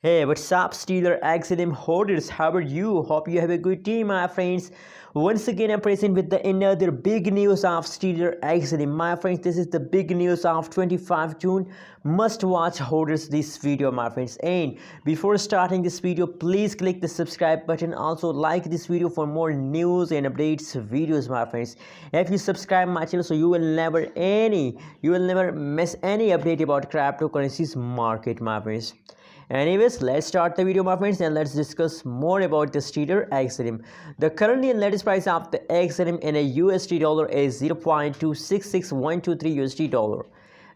Hey, what's up, Stellar XLM holders? How are you? Hope you have a good day, my friends. Once again, I'm present with another big news of Stellar XLM. My friends, this is the big news of 25 June. Must watch holders this video, my friends. And before starting this video, please click the subscribe button. Also, like this video for more news and updates videos, my friends. If you subscribe my channel, so you will never miss any update about cryptocurrencies market, my friends. Anyways, let's start the video, my friends, and let's discuss more about the Stellar XLM. The currently and latest price of the XLM in a USD dollar is 0.266123 USD dollar.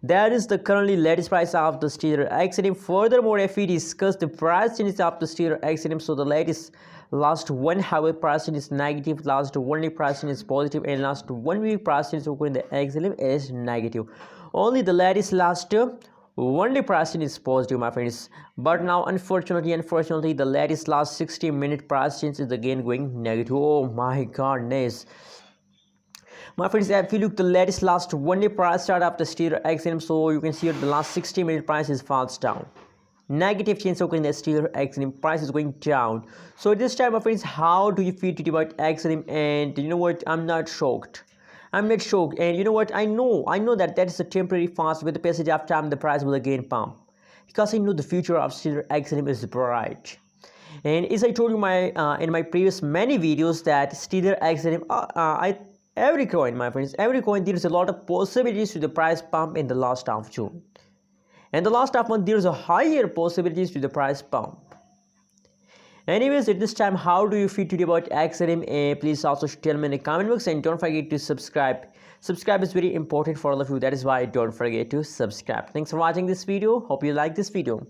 That is the currently latest price of the Stellar XLM. Furthermore, if we discuss the price changes of the Stellar XLM, so the latest last 1 hour price change is negative, last 1 week price change is positive, and last 1 week price change in the XLM is negative. Only the latest last 1 day price change is positive, my friends, but now unfortunately the latest last 60-minute price change is again going negative. Oh my goodness, my friends, if you look the latest last 1 day price chart of the Stellar XLM, so you can see the last 60-minute price is falls down, negative change in the Stellar XLM price is going down. So this time, my friends, how do you feel today about XLM? And you know what, I'm not shocked, and you know what, I know that is a temporary fast. With the passage of time, the price will again pump, because I know the future of Stellar XLM is bright. And as I told you in my previous many videos that Stellar XLM, every coin, my friends, every coin, there is a lot of possibilities to the price pump in the last half of June, and the last half month there is a higher possibilities to the price pump. Anyways, at this time, how do you feel today about XLM? Please also tell me in the comment box, and don't forget to subscribe. Subscribe is very important for all of you. That is why don't forget to subscribe. Thanks for watching this video. Hope you like this video.